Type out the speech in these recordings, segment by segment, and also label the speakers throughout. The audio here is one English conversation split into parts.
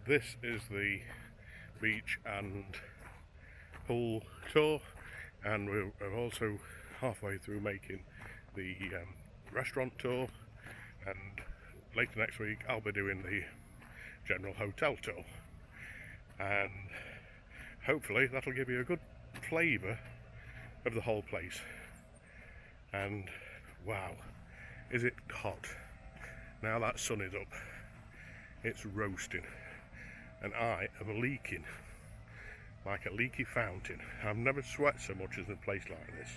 Speaker 1: This is the beach and pool tour, and we're also halfway through making the restaurant tour, and later next week I'll be doing the general hotel tour, and hopefully that'll give you a good flavour of the whole place. And wow, is it hot. Now that sun is up, it's roasting, and I am leaking like a leaky fountain. I've never sweat so much as in a place like this.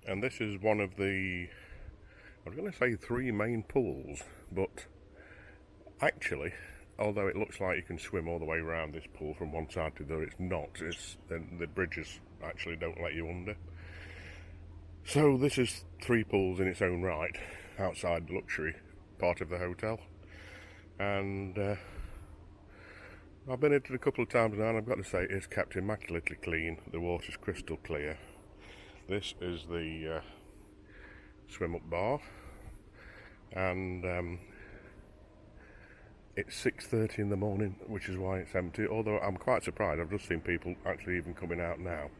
Speaker 1: And this is one of the, I was going to say 3 main pools, but actually, although it looks like you can swim all the way around this pool from one side to the other, it's not. The bridges actually don't let you under. So this is 3 pools in its own right, outside the luxury part of the hotel. And I've been into it a couple of times now, and I've got to say it's kept immaculately clean. The water's crystal clear. This is the swim up bar, and it's 6:30 in the morning, which is why it's empty, although I'm quite surprised. I've just seen people actually even coming out now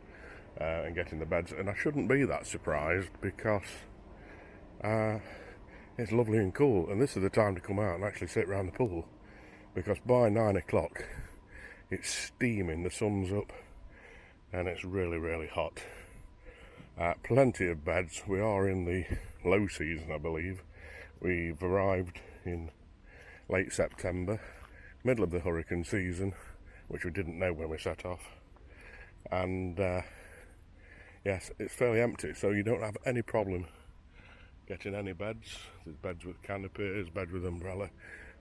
Speaker 1: and getting the beds, and I shouldn't be that surprised because it's lovely and cool, and this is the time to come out and actually sit around the pool, because by 9 o'clock it's steaming, the sun's up, and it's really, really hot. Plenty of beds. We are in the low season, I believe. We've arrived in late September, middle of the hurricane season, which we didn't know when we set off. And yes, it's fairly empty, so you don't have any problem getting any beds. There's beds with canopies, beds with umbrella.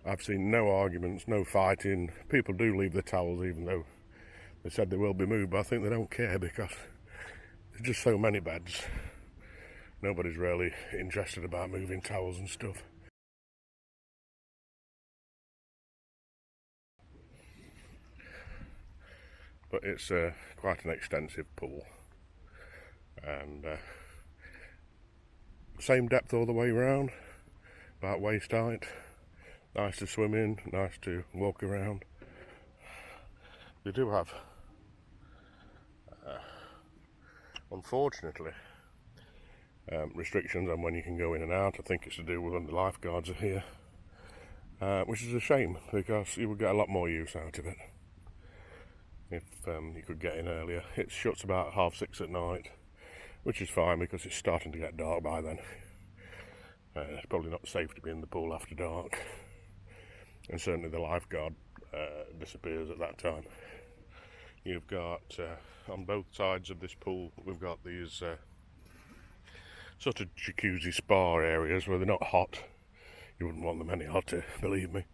Speaker 1: I've seen no arguments, no fighting. People do leave the towels, even though they said they will be moved, but I think they don't care because there's just so many beds. Nobody's really interested about moving towels and stuff. But it's quite an extensive pool, and same depth all the way around, about waist height. Nice to swim in, nice to walk around. They do have, unfortunately, restrictions on when you can go in and out. I think it's to do with when the lifeguards are here, which is a shame because you would get a lot more use out of it if you could get in earlier. It shuts about 6:30 at night, which is fine because it's starting to get dark by then. It's probably not safe to be in the pool after dark, and certainly the lifeguard disappears at that time. You've got on both sides of this pool, we've got these sort of jacuzzi spa areas where they're not hot. You wouldn't want them any hotter, believe me,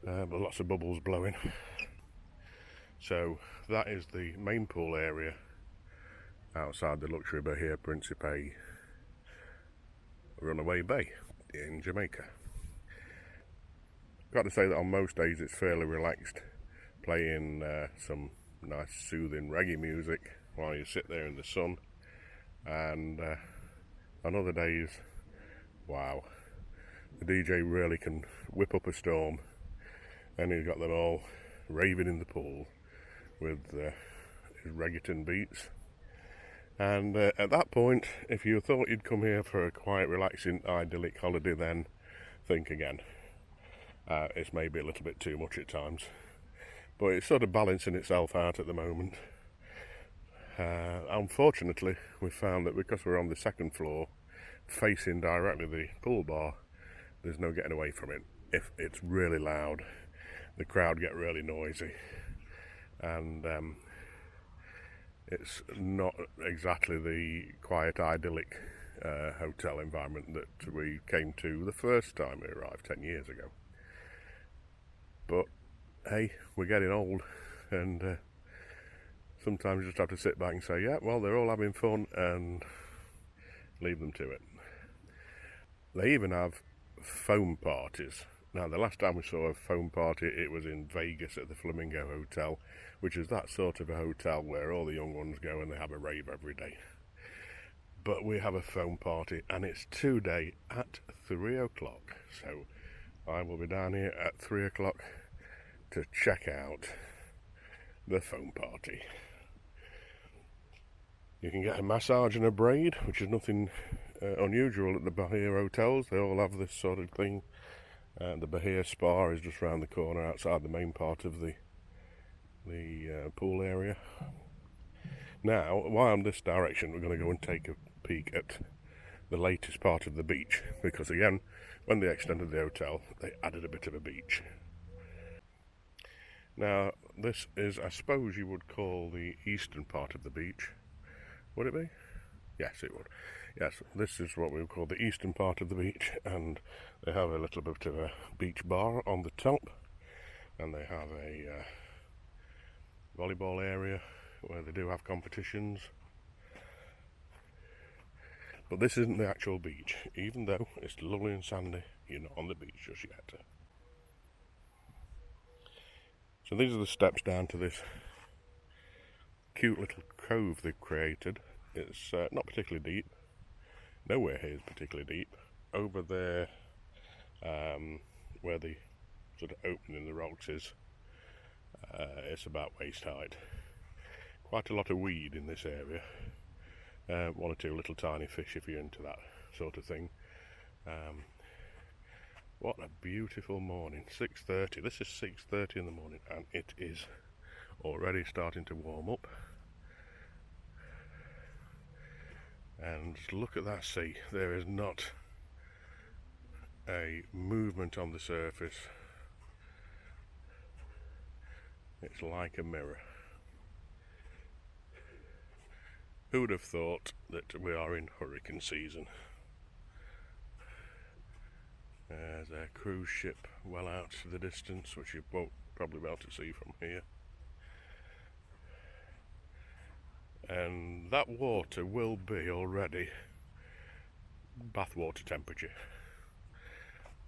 Speaker 1: but lots of bubbles blowing. So that is the main pool area outside the luxury Bahia, Principe, Runaway Bay in Jamaica. Got to say that on most days it's fairly relaxed, playing some nice soothing reggae music while you sit there in the sun, and on other days, wow, the DJ really can whip up a storm, and he's got them all raving in the pool with his reggaeton beats. And at that point, if you thought you'd come here for a quiet, relaxing, idyllic holiday, then think again. It's maybe a little bit too much at times, but it's sort of balancing itself out at the moment. Unfortunately, we found that because we're on the second floor, facing directly the pool bar, there's no getting away from it. If it's really loud, the crowd get really noisy, and it's not exactly the quiet, idyllic hotel environment that we came to the first time we arrived 10 years ago. But hey, we're getting old, and sometimes you just have to sit back and say, yeah, well, they're all having fun, and leave them to it. They even have foam parties. Now, the last time we saw a foam party, it was in Vegas at the Flamingo Hotel, which is that sort of a hotel where all the young ones go and they have a rave every day. But we have a foam party, and it's today at 3 o'clock. So I will be down here at 3 o'clock to check out the foam party. You can get a massage and a braid, which is nothing unusual at the Bahia hotels. They all have this sort of thing. The Bahia Spa is just round the corner outside the main part of the pool area. Now, while I'm this direction, we're going to go and take a peek at the latest part of the beach, because again, when they extended the hotel, they added a bit of a beach. Now, this is, I suppose you would call the eastern part of the beach. Would it be? Yes, it would. Yes, this is what we would call the eastern part of the beach, and they have a little bit of a beach bar on the top, and they have a volleyball area where they do have competitions. But this isn't the actual beach. Even though it's lovely and sandy, you're not on the beach just yet. So these are the steps down to this cute little cove they've created. It's not particularly deep. Nowhere here is particularly deep. Over there, where the sort of opening in the rocks is, it's about waist height. Quite a lot of weed in this area. One or two little tiny fish if you're into that sort of thing. What a beautiful morning. 6:30. This is 6:30 in the morning, and it is already starting to warm up. And just look at that sea. There is not a movement on the surface. It's like a mirror. Who would have thought that we are in hurricane season? There's a cruise ship well out to the distance, which you won't probably be able to see from here. And that water will be already bathwater temperature.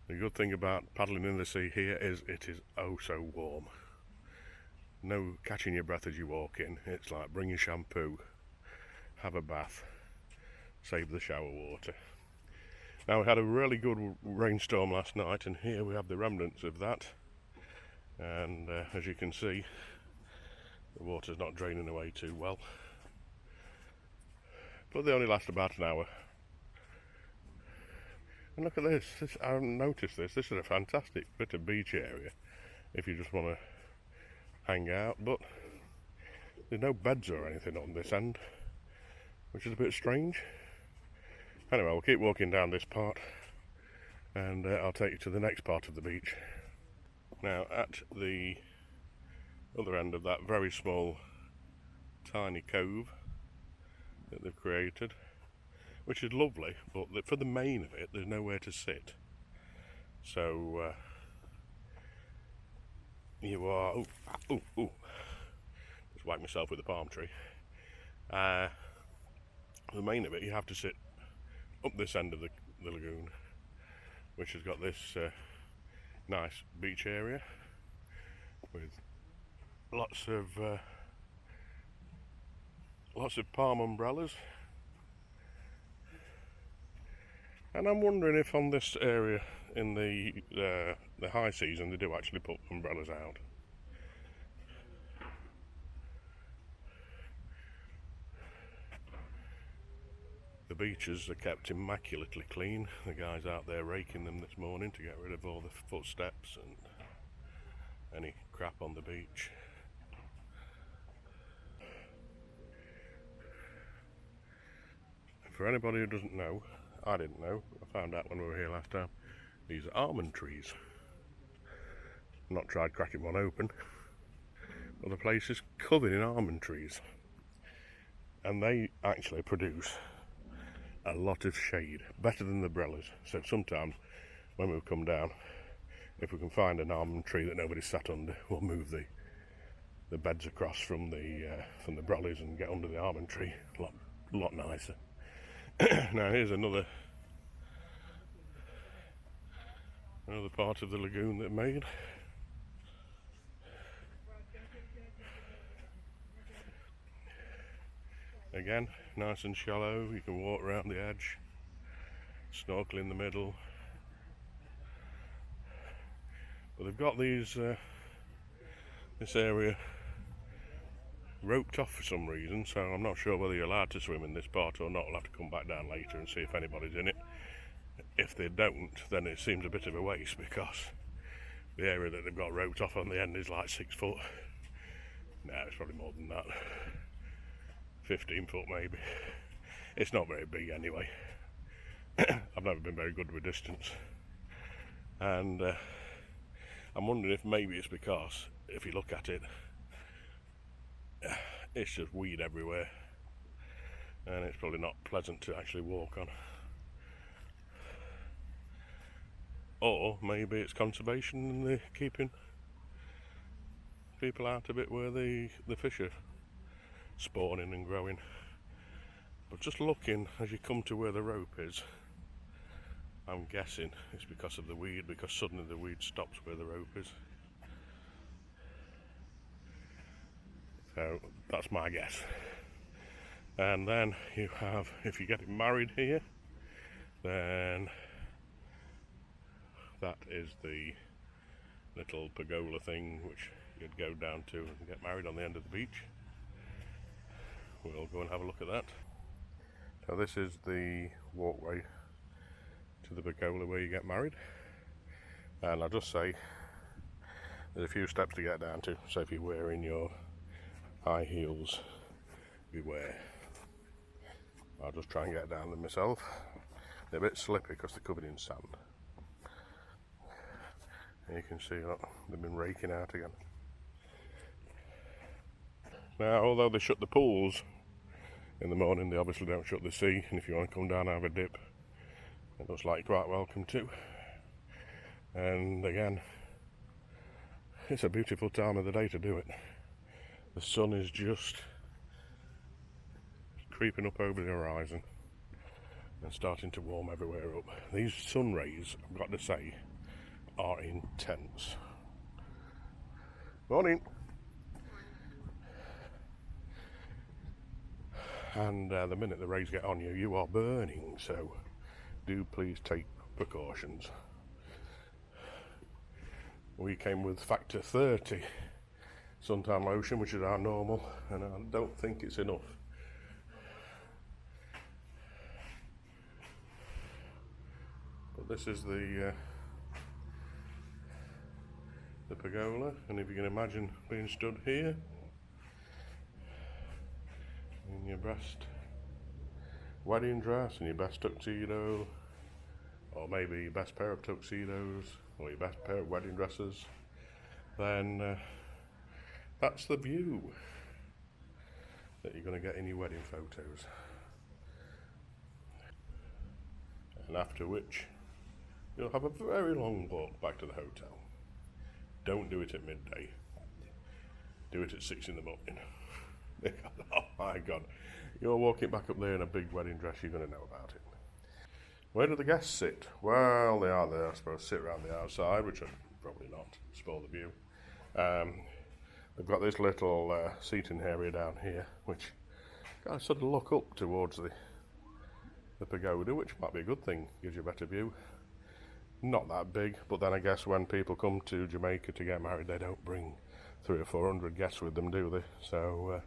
Speaker 1: The good thing about paddling in the sea here is it is oh so warm. No catching your breath as you walk in. It's like bring your shampoo, have a bath, save the shower water. Now, we had a really good rainstorm last night, and here we have the remnants of that. And as you can see, the water's not draining away too well. But they only last about an hour. And look at this. I haven't noticed this. This is a fantastic bit of beach area if you just want to hang out. But there's no beds or anything on this end, which is a bit strange. Anyway, we'll keep walking down this part, and I'll take you to the next part of the beach. Now, at the other end of that very small, tiny cove that they've created, which is lovely, but for the main of it, there's nowhere to sit. So, you are... Just whack myself with a palm tree. The main of it, you have to sit up this end of the lagoon, which has got this nice beach area with lots of palm umbrellas. And I'm wondering if on this area in the high season they do actually put umbrellas out. The beaches are kept immaculately clean. The guy's out there raking them this morning to get rid of all the footsteps and any crap on the beach. For anybody who doesn't know, I didn't know, I found out when we were here last time, these are almond trees. Not tried cracking one open. But the place is covered in almond trees. And they actually produce a lot of shade, better than the umbrellas. So sometimes when we come down, if we can find an almond tree that nobody's sat under, we'll move the beds across from the umbrellas and get under the almond tree. A lot nicer. Now here's another part of the lagoon that made. Again, nice and shallow. You can walk around the edge, snorkel in the middle. But they've got these this area roped off for some reason, so I'm not sure whether you're allowed to swim in this part or not. We'll have to come back down later and see if anybody's in it. If they don't, then it seems a bit of a waste, because the area that they've got roped off on the end is like 6 foot. No, it's probably more than that. 15 foot maybe. It's not very big anyway. I've never been very good with distance. And I'm wondering if maybe it's because, if you look at it, it's just weed everywhere. And it's probably not pleasant to actually walk on. Or maybe it's conservation and they're keeping people out of it where the fish are spawning and growing. But just looking as you come to where the rope is, I'm guessing it's because of the weed, because suddenly the weed stops where the rope is. So that's my guess. And then you have, if you're getting married here, then that is the little pergola thing which you'd go down to and get married on the end of the beach. We'll go and have a look at that. So this is the walkway to the pergola where you get married. And I'll just say there's a few steps to get down to, so if you're wearing your high heels, beware. I'll just try and get down them myself. They're a bit slippy because they're covered in sand. And you can see, look, they've been raking out again. Now, although they shut the pools in the morning, they obviously don't shut the sea, and if you want to come down and have a dip, it looks like you're quite welcome too. And again, it's a beautiful time of the day to do it. The sun is just creeping up over the horizon and starting to warm everywhere up. These sun rays, I've got to say, are intense. Morning. And the minute the rays get on you, you are burning, so do please take precautions. We came with factor 30 suntan lotion, which is our normal, and I don't think it's enough. But this is the pergola, and if you can imagine being stood here in your best wedding dress and your best tuxedo, or maybe your best pair of tuxedos, or your best pair of wedding dresses, then that's the view that you're going to get in your wedding photos. And after which you'll have a very long walk back to the hotel. Don't do it at midday. Do it at 6 in the morning. Oh my God. You're walking back up there in a big wedding dress, you're going to know about it. Where do the guests sit? Well, they are there, I suppose, sit around the outside, which are probably not, spoil the view. They've got this little seating area down here, which kind of sort of look up towards the pagoda, which might be a good thing, gives you a better view. Not that big, but then I guess when people come to Jamaica to get married, they don't bring 300 or 400 guests with them, do they? So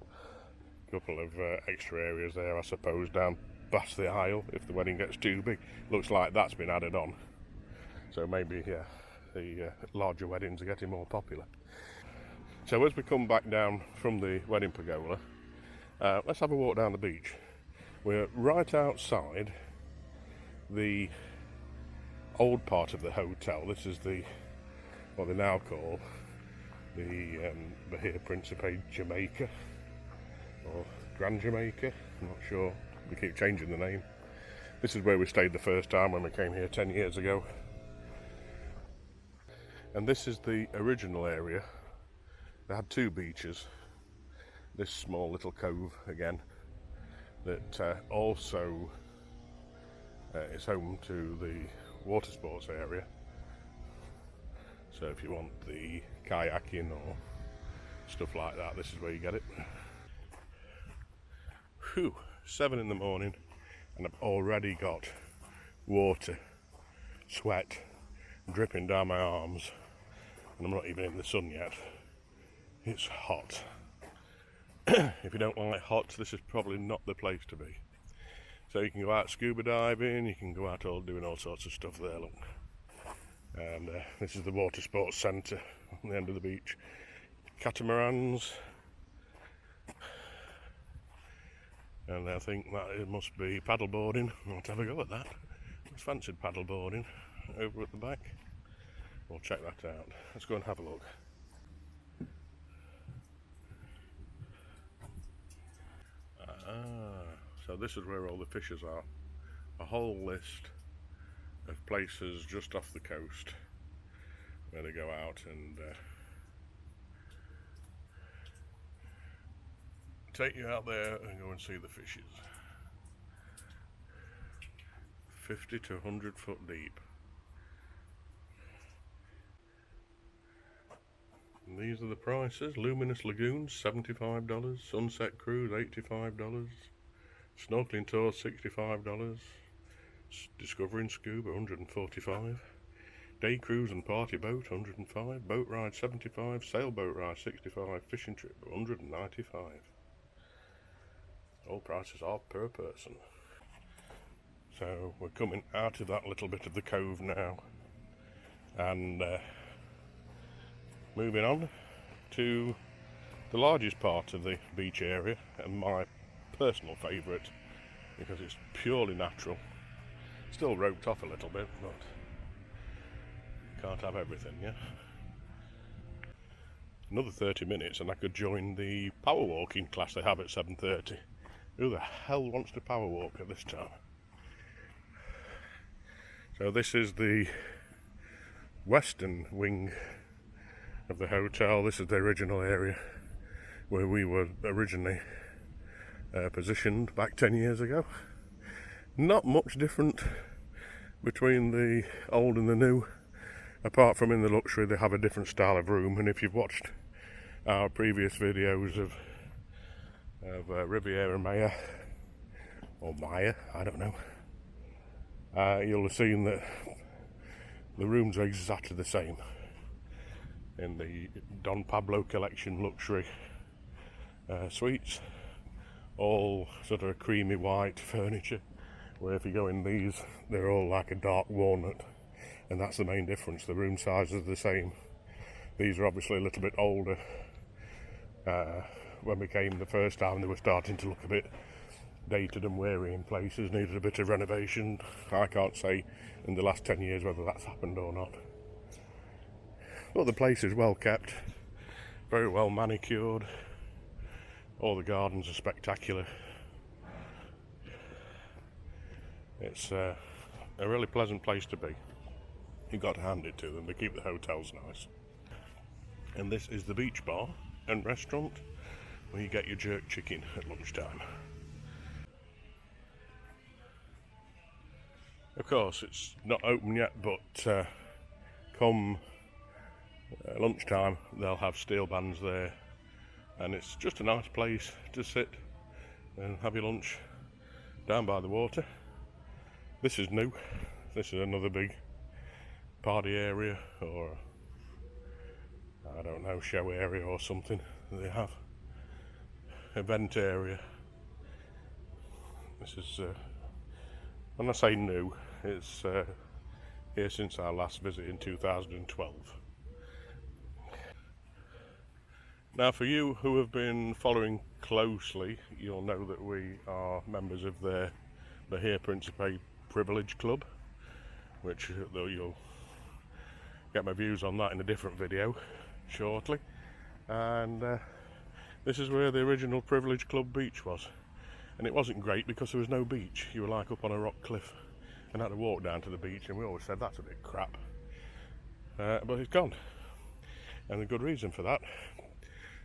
Speaker 1: a couple of extra areas there, I suppose, down past the aisle if the wedding gets too big. Looks like that's been added on, so maybe the larger weddings are getting more popular. So as we come back down from the wedding pergola, let's have a walk down the beach. We're right outside the old part of the hotel. This is the what they now call the Bahia Principe Jamaica, or Gran Jamaica, I'm not sure, we keep changing the name. This is where we stayed the first time when we came here 10 years ago. And this is the original area. They had two beaches. This small little cove again, that also is home to the water sports area. So if you want the kayaking or stuff like that, this is where you get it. Whew, 7 in the morning and I've already got water, sweat dripping down my arms, and I'm not even in the sun yet. It's hot. If you don't like hot, this is probably not the place to be. So you can go out scuba diving, you can go out doing all sorts of stuff there, look. And this is the water sports centre on the end of the beach. Catamarans. And I think that it must be paddleboarding. I'll have a go at that. It's fancied paddleboarding over at the back. We'll check that out. Let's go and have a look. So this is where all the fishers are. A whole list of places just off the coast where they go out and take you out there and go and see the fishes. 50 to 100 foot deep. And these are the prices. Luminous Lagoons, $75. Sunset Cruise, $85. Snorkeling Tour, $65. Discovering Scuba, $145. Day Cruise and Party Boat, $105. Boat Ride, $75. Sailboat Ride, $65. Fishing Trip, $195. All prices are per person. So we're coming out of that little bit of the cove now, and moving on to the largest part of the beach area, and my personal favourite because it's purely natural. Still roped off a little bit, but can't have everything, yeah? Another 30 minutes and I could join the power walking class they have at 7:30. Who the hell wants to power walk at this time? So this is the western wing of the hotel. This is the original area where we were originally positioned back 10 years ago. Not much different between the old and the new, apart from in the luxury they have a different style of room. And if you've watched our previous videos of Riviera Maya, or Maya, I don't know, you'll have seen that the rooms are exactly the same in the Don Pablo collection luxury suites. All sort of creamy white furniture, where if you go in these, they're all like a dark walnut, and that's the main difference. The room sizes are the same. These are obviously a little bit older. When we came the first time, they were starting to look a bit dated and weary in places, needed a bit of renovation. I can't say in the last 10 years whether that's happened or not. But the place is well kept, very well manicured. All the gardens are spectacular. It's a really pleasant place to be. You've got to hand it to them, they keep the hotels nice. And this is the beach bar and restaurant where you get your jerk chicken at lunchtime. Of course, it's not open yet, but come lunchtime they'll have steel bands there, and it's just a nice place to sit and have your lunch down by the water. This is new. This is another big party area, or I don't know, show area or something they have. Event area. This is, when I say new, it's here since our last visit in 2012. Now, for you who have been following closely, you'll know that we are members of the Bahia Principe Privilege Club, which you'll get my views on that in a different video shortly. And this is where the original Privilege Club beach was, and it wasn't great because there was no beach. You were like up on a rock cliff and had to walk down to the beach, and we always said that's a bit crap, but it's gone, and a good reason for that.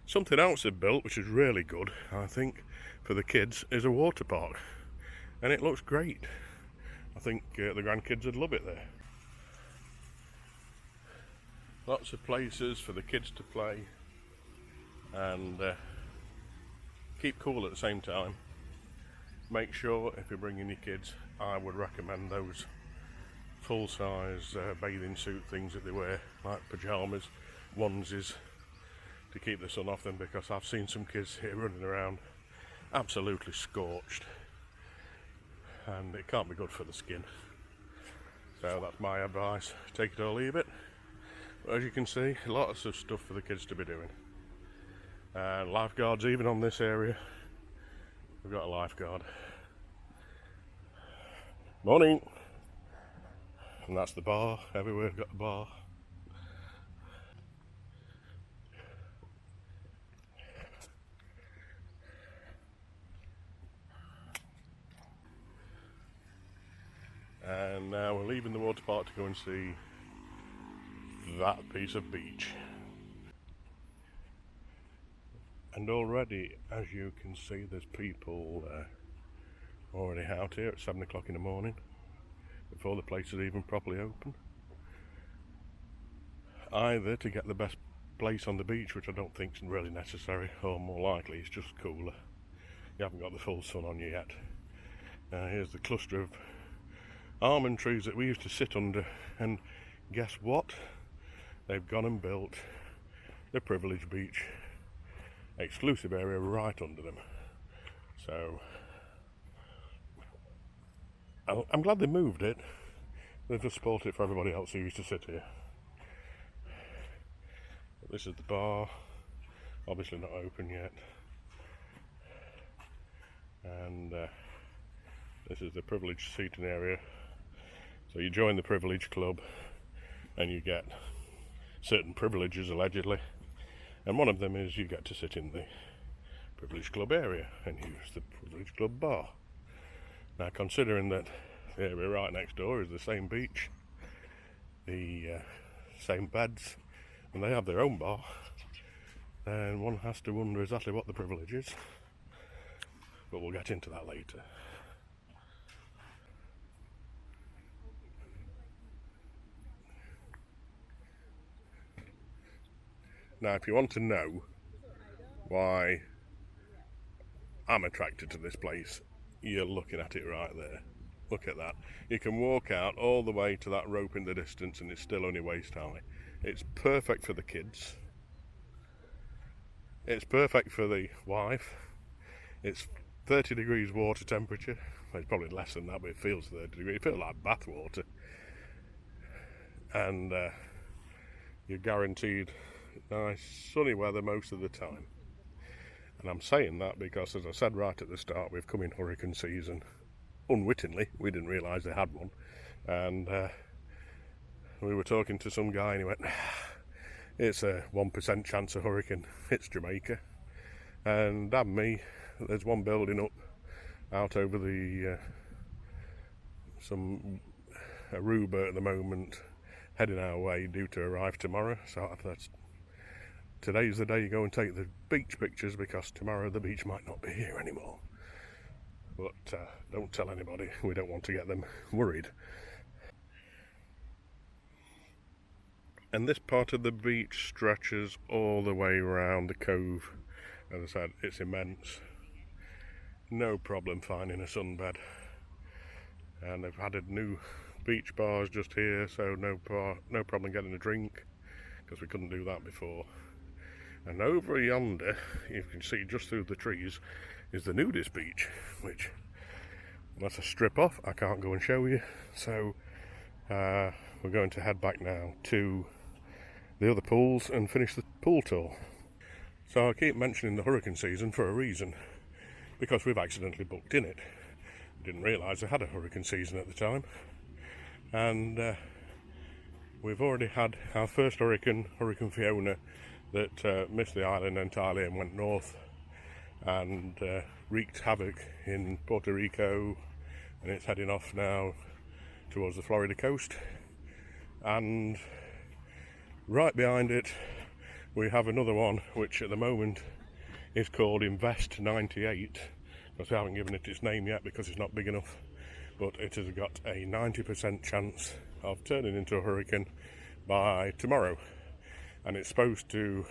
Speaker 1: Something else they've built which is really good, I think, for the kids is a water park, and it looks great. I think the grandkids would love it there. Lots of places for the kids to play and keep cool at the same time. Make sure if you're bringing your kids, I would recommend those full-size bathing suit things that they wear, like pyjamas, onesies, to keep the sun off them, because I've seen some kids here running around absolutely scorched, and it can't be good for the skin. So that's my advice, take it or leave it. But as you can see, lots of stuff for the kids to be doing. And lifeguards even on this area. We've got a lifeguard. Morning! And that's the bar, everywhere we've got the bar. And now we're leaving the water park to go and see that piece of beach. And already, as you can see, there's people already out here at 7 o'clock in the morning, before the place is even properly open. Either to get the best place on the beach, which I don't think is really necessary, or more likely it's just cooler. You haven't got the full sun on you yet. Here's the cluster of almond trees that we used to sit under, and guess what? They've gone and built the Privilege Beach exclusive area right under them. So I'm glad they moved it. They've just spoilt it for everybody else who used to sit here. But this is the bar, obviously not open yet. And this is the Privilege seating area. So you join the Privilege Club and you get certain privileges, allegedly, and one of them is you get to sit in the Privilege Club area and use the Privilege Club bar. Now, considering that the area right next door is the same beach, the same beds, and they have their own bar, then one has to wonder exactly what the privilege is, but we'll get into that later. Now, if you want to know why I'm attracted to this place, you're looking at it right there. Look at that. You can walk out all the way to that rope in the distance and it's still only waist high. It's perfect for the kids. It's perfect for the wife. It's 30 degrees water temperature. Well, it's probably less than that, but it feels 30 degrees. It feels like bath water. And you're guaranteed nice sunny weather most of the time. And I'm saying that because, as I said right at the start, we've come in hurricane season. Unwittingly, we didn't realise they had one. And we were talking to some guy and he went, it's a 1% chance of hurricane. It's Jamaica. And damn me, there's one building up out over the some Aruba at the moment, heading our way, due to arrive tomorrow. So that's today's the day you go and take the beach pictures, because tomorrow the beach might not be here anymore. But don't tell anybody, we don't want to get them worried. And this part of the beach stretches all the way around the cove. As I said, it's immense. No problem finding a sunbed. And they've added new beach bars just here, so no problem getting a drink, because we couldn't do that before. And over yonder, you can see just through the trees, is the nudist beach, which, unless I strip off, I can't go and show you. So we're going to head back now to the other pools and finish the pool tour. So I keep mentioning the hurricane season for a reason, because we've accidentally booked in it. Didn't realise they had a hurricane season at the time. And we've already had our first hurricane, Hurricane Fiona, that missed the island entirely and went north and wreaked havoc in Puerto Rico, and it's heading off now towards the Florida coast. And right behind it we have another one, which at the moment is called Invest 98, because we haven't given it its name yet because it's not big enough, but it has got a 90% chance of turning into a hurricane by tomorrow, and it's supposed to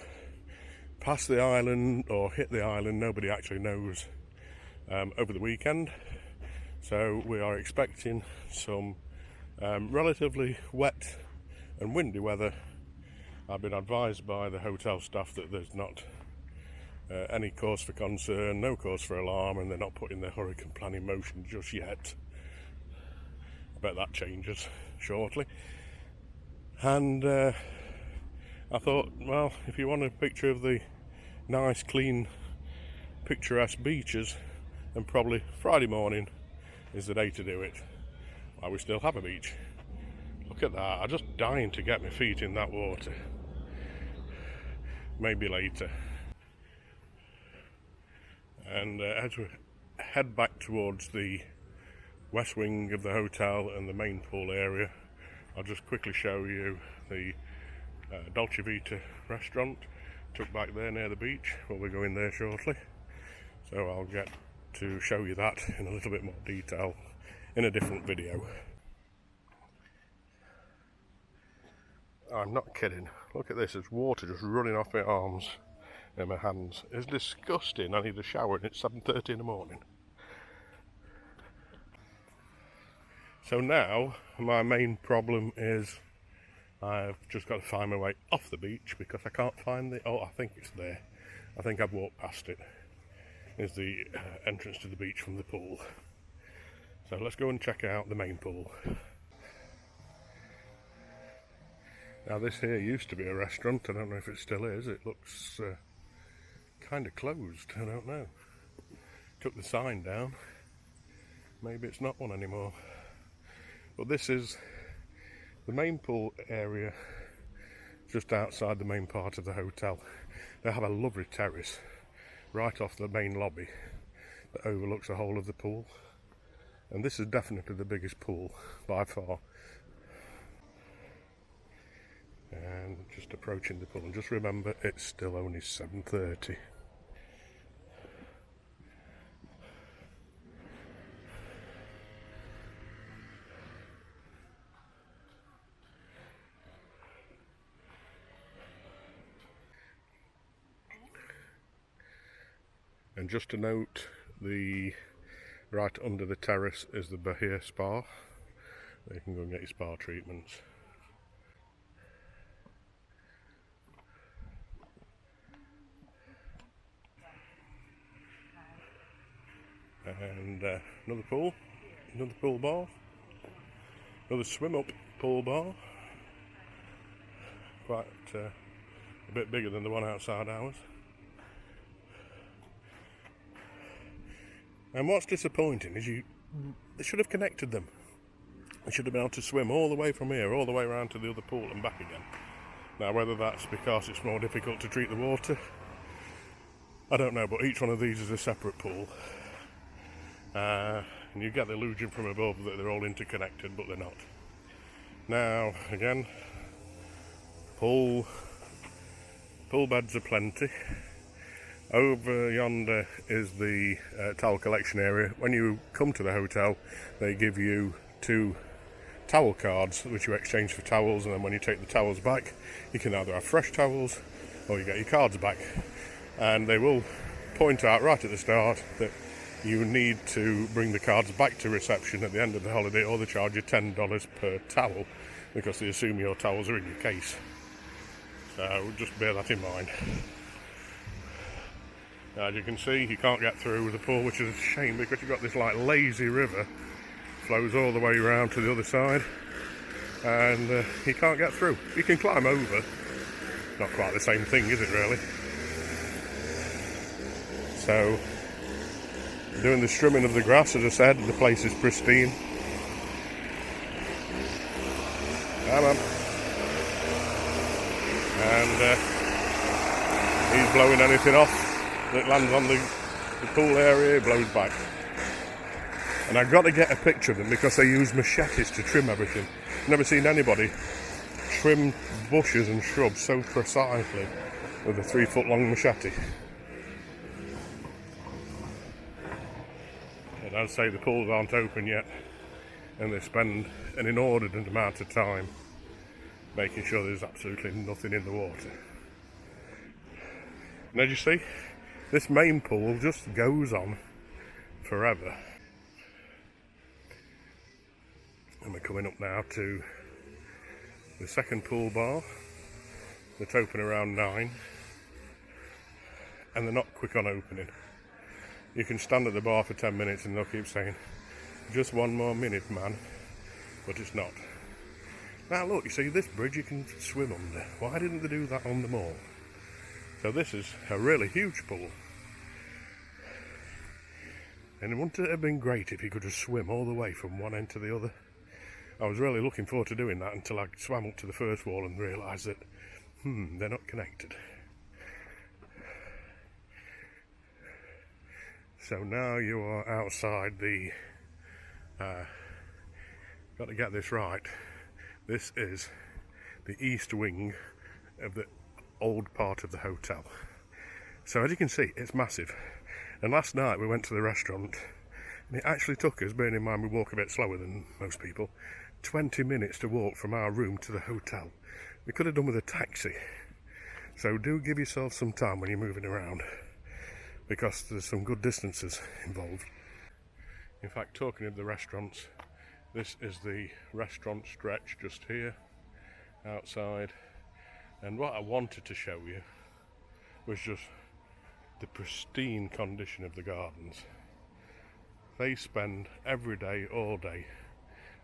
Speaker 1: pass the island or hit the island, nobody actually knows, over the weekend. So we are expecting some relatively wet and windy weather. I've been advised by the hotel staff that there's not any cause for concern, no cause for alarm, and they're not putting their hurricane plan in motion just yet. I bet that changes shortly. And I thought, well, if you want a picture of the nice, clean, picturesque beaches, then probably Friday morning is the day to do it, while we still have a beach. Look at that, I'm just dying to get my feet in that water. Maybe later. And as we head back towards the west wing of the hotel and the main pool area, I'll just quickly show you the Dolce Vita restaurant tucked back there near the beach. We'll be going there shortly, so I'll get to show you that in a little bit more detail in a different video. I'm not kidding, look at this, there's water just running off my arms and my hands. It's disgusting. I need a shower and it's 7:30 in the morning. So now my main problem is I've just got to find my way off the beach because I can't find I think it's there. I think I've walked past it. Is the entrance to the beach from the pool. So let's go and check out the main pool. Now this here used to be a restaurant. I don't know if it still is. It looks kind of closed. I don't know. Took the sign down. Maybe it's not one anymore. But this is the main pool area, just outside the main part of the hotel. They have a lovely terrace right off the main lobby that overlooks the whole of the pool, and this is definitely the biggest pool by far. And just approaching the pool, and just remember it's still only 7:30. And just to note, the right under the terrace is the Bahia spa. You can go and get your spa treatments. And another pool bar, another swim up pool bar, quite a bit bigger than the one outside ours. And what's disappointing is they should have connected them. They should have been able to swim all the way from here, all the way around to the other pool and back again. Now whether that's because it's more difficult to treat the water, I don't know, but each one of these is a separate pool. And you get the illusion from above that they're all interconnected, but they're not. Now, again, pool beds are plenty. Over yonder is the towel collection area. When you come to the hotel, they give you 2 towel cards, which you exchange for towels, and then when you take the towels back, you can either have fresh towels or you get your cards back. And they will point out right at the start that you need to bring the cards back to reception at the end of the holiday, or they charge you $10 per towel because they assume your towels are in your case. So just bear that in mind. As you can see, you can't get through with the pool, which is a shame because you've got this like lazy river, flows all the way around to the other side, and you can't get through. You can climb over, not quite the same thing, is it really? So, doing the trimming of the grass, as I said, the place is pristine. Come on. he's blowing anything off that lands on the pool area, he blows back. And I've got to get a picture of them because they use machetes to trim everything. Never seen anybody trim bushes and shrubs so precisely with a 3-foot long machete. And I'd say the pools aren't open yet, and they spend an inordinate amount of time making sure there's absolutely nothing in the water. And as you see, this main pool just goes on forever. And we're coming up now to the second pool bar that's open around 9, and they're not quick on opening. You can stand at the bar for 10 minutes and they'll keep saying, just 1 more minute, man, but it's not. Now look, you see this bridge you can swim under. Why didn't they do that on the mall? So this is a really huge pool. And wouldn't it have been great if you could just swim all the way from one end to the other? I was really looking forward to doing that until I swam up to the first wall and realised that, they're not connected. So now you are outside the, got to get this right, this is the east wing of the old part of the hotel. So as you can see, it's massive. And last night we went to the restaurant, and it actually took us, bearing in mind we walk a bit slower than most people, 20 minutes to walk from our room to the hotel. We could have done with a taxi. So do give yourself some time when you're moving around, because there's some good distances involved. In fact, talking of the restaurants, this is the restaurant stretch just here, outside. And what I wanted to show you was just the pristine condition of the gardens. They spend every day, all day,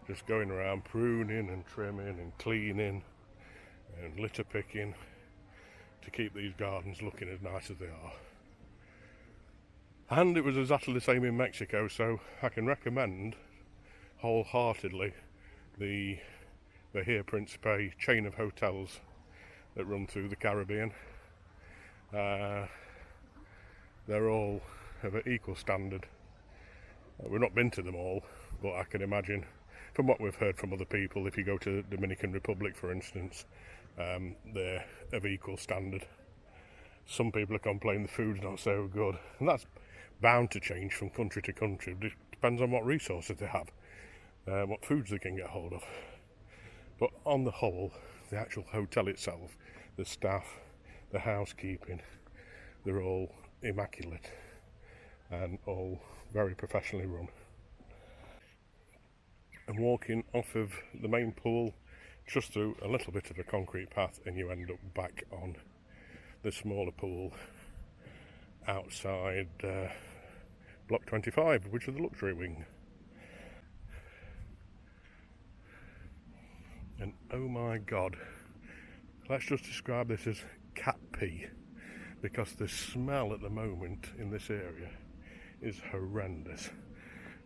Speaker 1: just going around pruning and trimming and cleaning and litter picking to keep these gardens looking as nice as they are. And it was exactly the same in Mexico, so I can recommend wholeheartedly the Bahia Principe chain of hotels that run through the Caribbean. They're all of an equal standard. We've not been to them all, but I can imagine from what we've heard from other people, if you go to the Dominican Republic for instance, they're of equal standard. Some people are complaining the food's not so good, and that's bound to change from country to country. It depends on what resources they have, what foods they can get hold of. But on the whole, the actual hotel itself, the staff, the housekeeping, they're all immaculate and all very professionally run. And walking off of the main pool, just through a little bit of a concrete path, and you end up back on the smaller pool outside Block 25, which is the luxury wing. And oh my god, let's just describe this as cat pee, because the smell at the moment in this area is horrendous.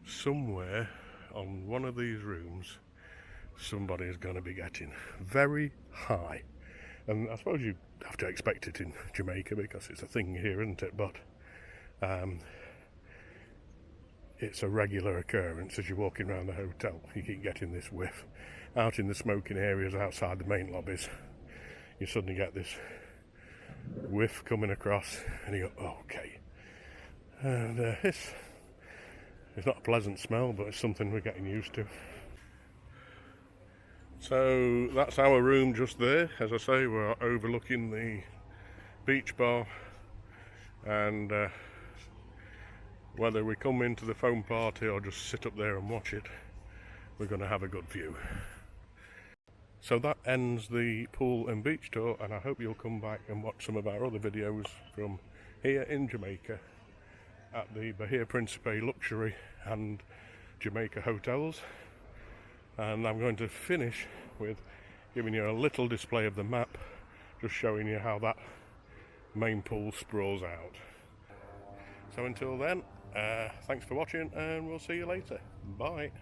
Speaker 1: Somewhere on one of these rooms somebody is going to be getting very high, and I suppose you have to expect it in Jamaica because it's a thing here, isn't it? But it's a regular occurrence as you're walking around the hotel. You keep getting this whiff. Out in the smoking areas outside the main lobbies, you suddenly get this whiff coming across, and you go, okay. And it's not a pleasant smell, but it's something we're getting used to. So that's our room just there. As I say, we're overlooking the beach bar, and whether we come into the foam party or just sit up there and watch it, we're going to have a good view. So that ends the pool and beach tour, and I hope you'll come back and watch some of our other videos from here in Jamaica at the Bahia Principe Luxury and Jamaica hotels. And I'm going to finish with giving you a little display of the map, just showing you how that main pool sprawls out. So until then, thanks for watching, and we'll see you later. Bye.